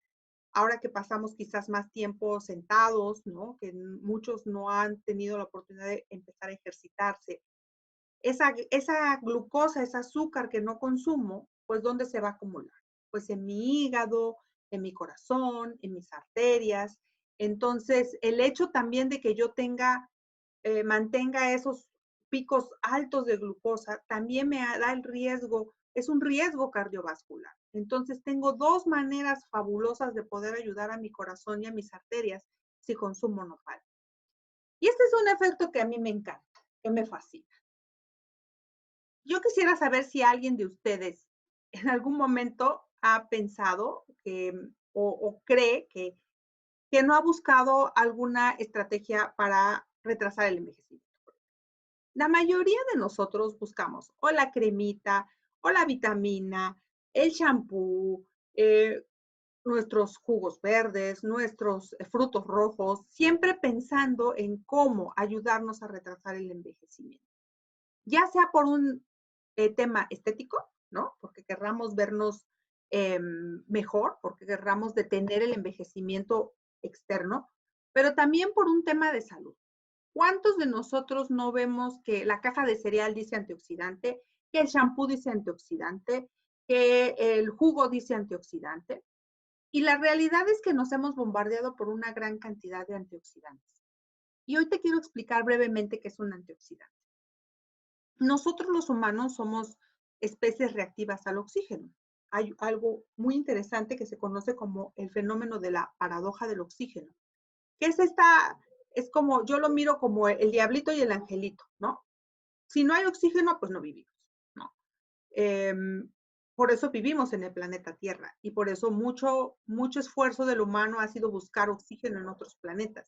ahora que pasamos quizás más tiempo sentados, ¿no? Que muchos no han tenido la oportunidad de empezar a ejercitarse. Esa glucosa, ese azúcar que no consumo, pues ¿dónde se va a acumular? Pues en mi hígado, en mi corazón, en mis arterias. Entonces, el hecho también de que yo mantenga esos picos altos de glucosa, también me da el riesgo, es un riesgo cardiovascular. Entonces, tengo dos maneras fabulosas de poder ayudar a mi corazón y a mis arterias si consumo nopal. Y este es un efecto que a mí me encanta, que me fascina. Yo quisiera saber si alguien de ustedes en algún momento ha pensado o cree que no ha buscado alguna estrategia para retrasar el envejecimiento. La mayoría de nosotros buscamos o la cremita, o la vitamina, el champú, nuestros jugos verdes, nuestros frutos rojos, siempre pensando en cómo ayudarnos a retrasar el envejecimiento. Ya sea por un tema estético, ¿no? Porque querramos vernos mejor, porque querramos detener el envejecimiento externo, pero también por un tema de salud. ¿Cuántos de nosotros no vemos que la caja de cereal dice antioxidante, que el shampoo dice antioxidante, que el jugo dice antioxidante? Y la realidad es que nos hemos bombardeado por una gran cantidad de antioxidantes. Y hoy te quiero explicar brevemente qué es un antioxidante. Nosotros los humanos somos especies reactivas al oxígeno. Hay algo muy interesante que se conoce como el fenómeno de la paradoja del oxígeno, que es como, yo lo miro como el diablito y el angelito, ¿no? Si no hay oxígeno, pues no vivimos, ¿no? Por eso vivimos en el planeta Tierra y por eso mucho esfuerzo del humano ha sido buscar oxígeno en otros planetas.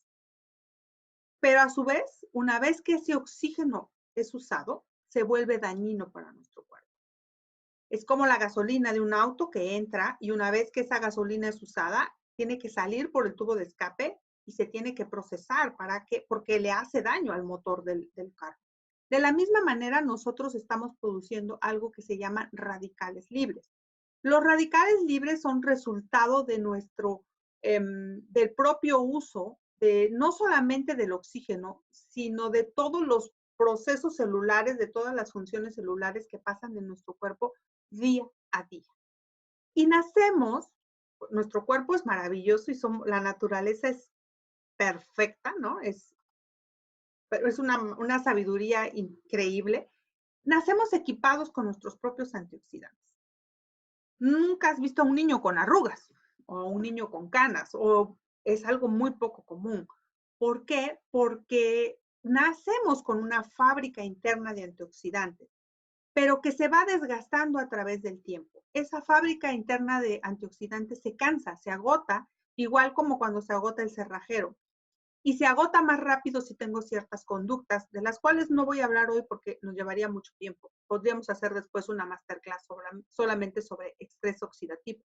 Pero a su vez, una vez que ese oxígeno es usado, se vuelve dañino para nuestro cuerpo. Es como la gasolina de un auto que entra y una vez que esa gasolina es usada, tiene que salir por el tubo de escape y se tiene que procesar porque le hace daño al motor del carro. De la misma manera, nosotros estamos produciendo algo que se llama radicales libres. Los radicales libres son resultado de nuestro del propio uso de no solamente del oxígeno, sino de todos los procesos celulares, de todas las funciones celulares que pasan en nuestro cuerpo día a día. Y nacemos, nuestro cuerpo es maravilloso y la naturaleza es perfecta, ¿no? Es una sabiduría increíble. Nacemos equipados con nuestros propios antioxidantes. Nunca has visto a un niño con arrugas o a un niño con canas, o es algo muy poco común. ¿Por qué? Porque nacemos con una fábrica interna de antioxidantes, pero que se va desgastando a través del tiempo. Esa fábrica interna de antioxidantes se cansa, se agota, igual como cuando se agota el cerrajero. Y se agota más rápido si tengo ciertas conductas, de las cuales no voy a hablar hoy porque nos llevaría mucho tiempo. Podríamos hacer después una masterclass solamente sobre estrés oxidativo.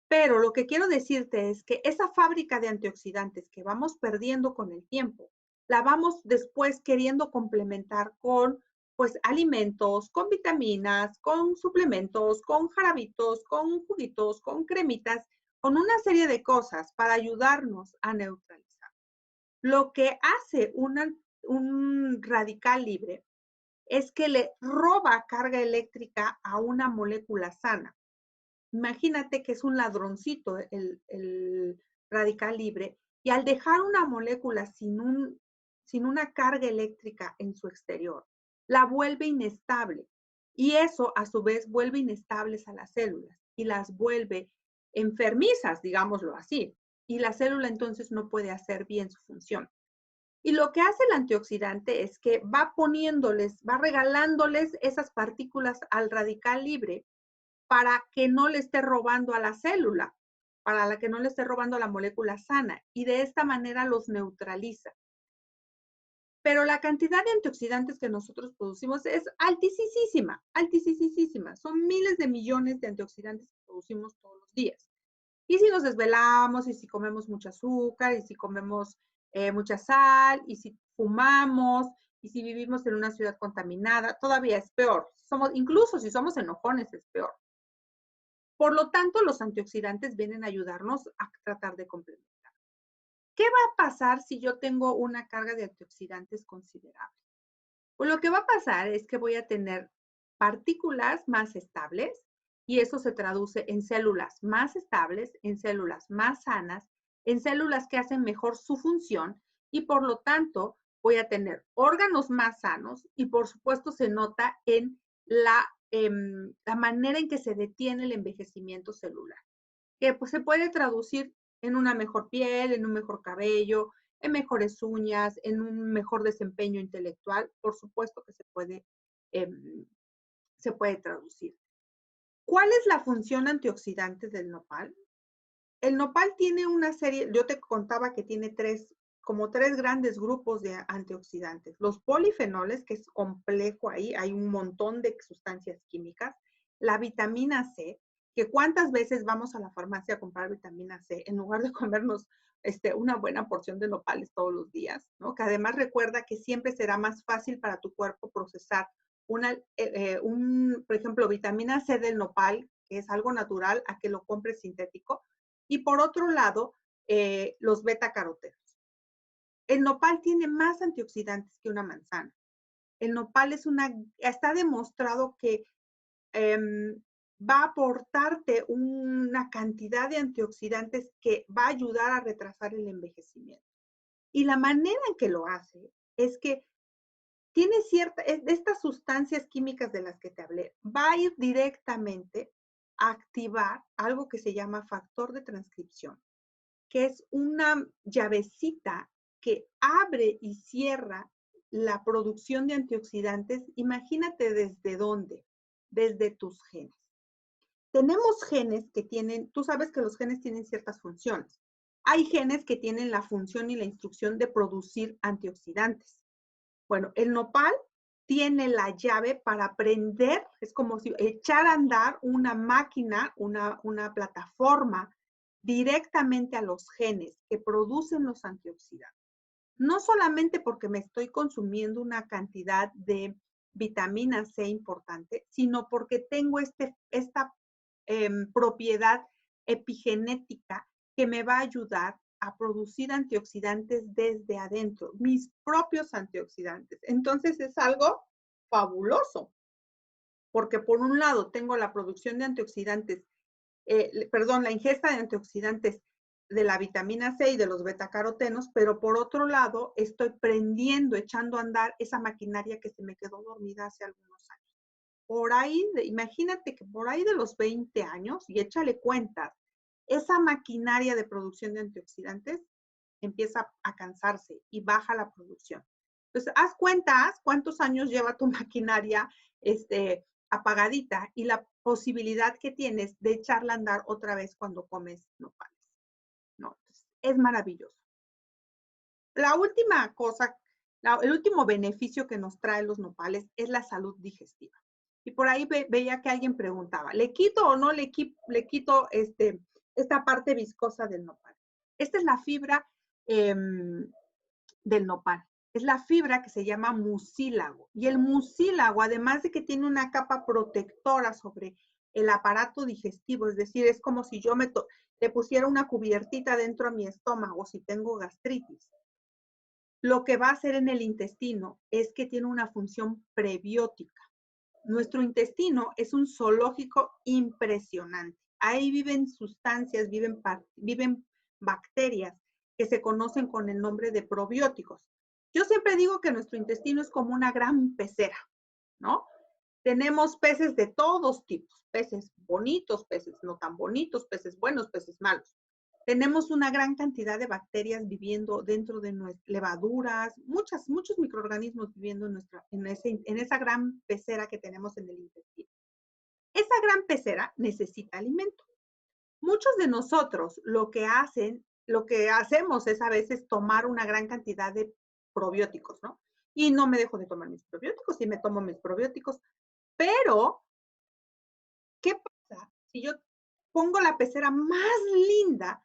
Pero lo que quiero decirte es que esa fábrica de antioxidantes que vamos perdiendo con el tiempo, la vamos después queriendo complementar con pues alimentos, con vitaminas, con suplementos, con jarabitos, con juguitos, con cremitas, con una serie de cosas para ayudarnos a neutralizar. Lo que hace un radical libre es que le roba carga eléctrica a una molécula sana. Imagínate que es un ladroncito el radical libre y al dejar una molécula sin una carga eléctrica en su exterior, la vuelve inestable. Y eso a su vez vuelve inestables a las células y las vuelve enfermizas, digámoslo así. Y la célula entonces no puede hacer bien su función. Y lo que hace el antioxidante es que va poniéndoles, va regalándoles esas partículas al radical libre para que no le esté robando a la célula, para que no le esté robando a la molécula sana, y de esta manera los neutraliza. Pero la cantidad de antioxidantes que nosotros producimos es altísima, altísima. Son miles de millones de antioxidantes que producimos todos los días. Y si nos desvelamos, y si comemos mucho azúcar, y si comemos mucha sal, y si fumamos, y si vivimos en una ciudad contaminada, todavía es peor. Incluso si somos enojones, es peor. Por lo tanto, los antioxidantes vienen a ayudarnos a tratar de complementar. ¿Qué va a pasar si yo tengo una carga de antioxidantes considerable? Pues lo que va a pasar es que voy a tener partículas más estables y eso se traduce en células más estables, en células más sanas, en células que hacen mejor su función y por lo tanto voy a tener órganos más sanos y por supuesto se nota en la manera en que se detiene el envejecimiento celular, que pues, se puede traducir en una mejor piel, en un mejor cabello, en mejores uñas, en un mejor desempeño intelectual, por supuesto que se puede traducir. ¿Cuál es la función antioxidante del nopal? El nopal tiene una serie, yo te contaba que tiene como tres grandes grupos de antioxidantes. Los polifenoles, que es complejo ahí, hay un montón de sustancias químicas. La vitamina C, que cuántas veces vamos a la farmacia a comprar vitamina C en lugar de comernos una buena porción de nopales todos los días, ¿no? Que además recuerda que siempre será más fácil para tu cuerpo procesar por ejemplo, vitamina C del nopal, que es algo natural, a que lo compres sintético. Y por otro lado, los beta-carotenos. El nopal tiene más antioxidantes que una manzana. El nopal está demostrado que va a aportarte una cantidad de antioxidantes que va a ayudar a retrasar el envejecimiento. Y la manera en que lo hace es que tiene estas sustancias químicas de las que te hablé, va a ir directamente a activar algo que se llama factor de transcripción, que es una llavecita que abre y cierra la producción de antioxidantes. Imagínate desde dónde, desde tus genes. Tenemos genes que tú sabes que los genes tienen ciertas funciones. Hay genes que tienen la función y la instrucción de producir antioxidantes. Bueno, el nopal tiene la llave para prender, es como si echar a andar una máquina, una plataforma directamente a los genes que producen los antioxidantes. No solamente porque me estoy consumiendo una cantidad de vitamina C importante, sino porque tengo esta propiedad epigenética que me va a ayudar a producir antioxidantes desde adentro, mis propios antioxidantes. Entonces es algo fabuloso, porque por un lado tengo la producción de antioxidantes, la ingesta de antioxidantes de la vitamina C y de los betacarotenos, pero por otro lado estoy prendiendo, echando a andar esa maquinaria que se me quedó dormida hace algunos años. Por ahí, imagínate que por ahí de los 20 años, y échale cuentas, esa maquinaria de producción de antioxidantes empieza a cansarse y baja la producción. Entonces, haz cuentas cuántos años lleva tu maquinaria apagadita y la posibilidad que tienes de echarla a andar otra vez cuando comes nopales. ¿No? Entonces, es maravilloso. La última cosa, el último beneficio que nos trae los nopales es la salud digestiva. Y por ahí veía que alguien preguntaba, ¿le quito o no le quito esta parte viscosa del nopal? Esta es la fibra del nopal. Es la fibra que se llama mucílago. Y el mucílago, además de que tiene una capa protectora sobre el aparato digestivo, es decir, es como si yo le pusiera una cubiertita dentro a mi estómago si tengo gastritis. Lo que va a hacer en el intestino es que tiene una función prebiótica. Nuestro intestino es un zoológico impresionante. Ahí viven sustancias, viven bacterias que se conocen con el nombre de probióticos. Yo siempre digo que nuestro intestino es como una gran pecera, ¿no? Tenemos peces de todos tipos, peces bonitos, peces no tan bonitos, peces buenos, peces malos. Tenemos una gran cantidad de bacterias viviendo dentro de nuestras levaduras, muchos microorganismos viviendo en esa gran pecera que tenemos en el intestino. Esa gran pecera necesita alimento. Muchos de nosotros lo que hacemos es a veces tomar una gran cantidad de probióticos, ¿no? Y no me dejo de tomar mis probióticos y me tomo mis probióticos. Pero, ¿qué pasa si yo pongo la pecera más linda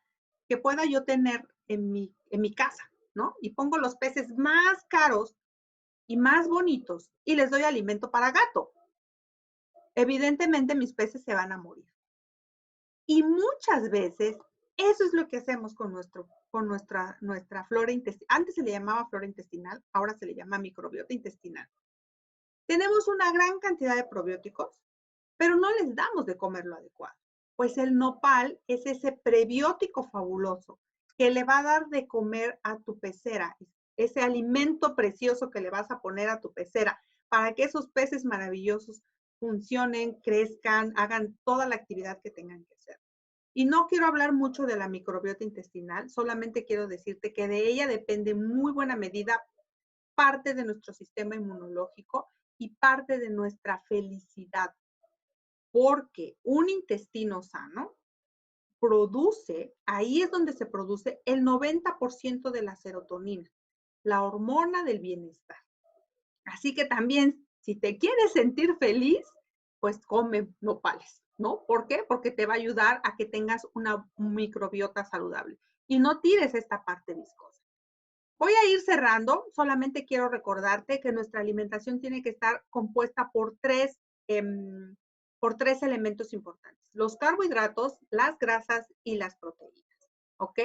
que pueda yo tener en mi casa, ¿no? Y pongo los peces más caros y más bonitos y les doy alimento para gato? Evidentemente mis peces se van a morir. Y muchas veces eso es lo que hacemos con nuestra flora intestinal. Antes se le llamaba flora intestinal, ahora se le llama microbiota intestinal. Tenemos una gran cantidad de probióticos, pero no les damos de comer lo adecuado. Pues el nopal es ese prebiótico fabuloso que le va a dar de comer a tu pecera, ese alimento precioso que le vas a poner a tu pecera para que esos peces maravillosos funcionen, crezcan, hagan toda la actividad que tengan que hacer. Y no quiero hablar mucho de la microbiota intestinal, solamente quiero decirte que de ella depende en muy buena medida parte de nuestro sistema inmunológico y parte de nuestra felicidad. Porque un intestino sano ahí es donde se produce el 90% de la serotonina, la hormona del bienestar. Así que también, si te quieres sentir feliz, pues come nopales, ¿no? ¿Por qué? Porque te va a ayudar a que tengas una microbiota saludable. Y no tires esta parte viscosa. Voy a ir cerrando, solamente quiero recordarte que nuestra alimentación tiene que estar compuesta por tres elementos importantes: los carbohidratos, las grasas y las proteínas, ¿ok?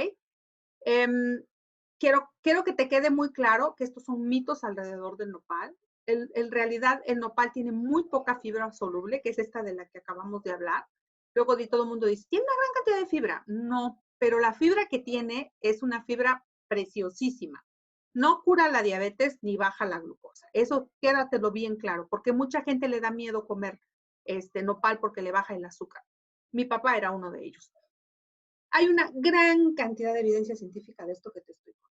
Quiero que te quede muy claro que estos son mitos alrededor del nopal. En realidad, el nopal tiene muy poca fibra soluble, que es esta de la que acabamos de hablar. Luego todo el mundo dice, ¿tiene una gran cantidad de fibra? No, pero la fibra que tiene es una fibra preciosísima. No cura la diabetes ni baja la glucosa. Eso quédatelo bien claro, porque mucha gente le da miedo comer nopal porque le baja el azúcar. Mi papá era uno de ellos. Hay una gran cantidad de evidencia científica de esto que te estoy contando.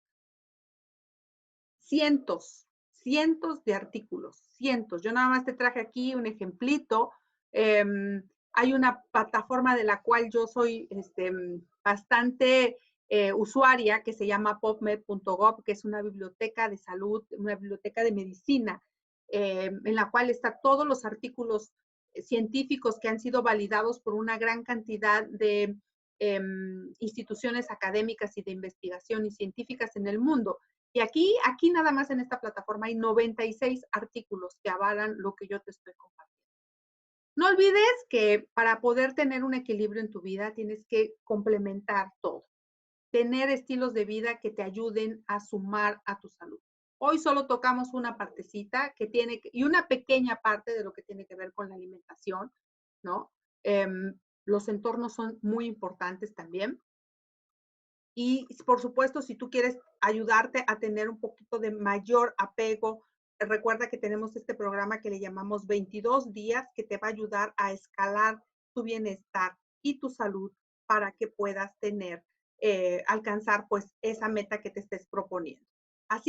Cientos de artículos, cientos. Yo nada más te traje aquí un ejemplito. Hay una plataforma de la cual yo soy bastante usuaria que se llama pubmed.gov, que es una biblioteca de salud, una biblioteca de medicina, en la cual están todos los artículos científicos que han sido validados por una gran cantidad de instituciones académicas y de investigación y científicas en el mundo. Y aquí nada más en esta plataforma hay 96 artículos que avalan lo que yo te estoy compartiendo. No olvides que para poder tener un equilibrio en tu vida tienes que complementar todo. tener estilos de vida que te ayuden a sumar a tu salud. Hoy solo tocamos una partecita que tiene, y una pequeña parte de lo que tiene que ver con la alimentación, ¿no? Los entornos son muy importantes también. Y por supuesto, si tú quieres ayudarte a tener un poquito de mayor apego, recuerda que tenemos este programa que le llamamos 22 días, que te va a ayudar a escalar tu bienestar y tu salud para que puedas tener, alcanzar pues esa meta que te estés proponiendo. Así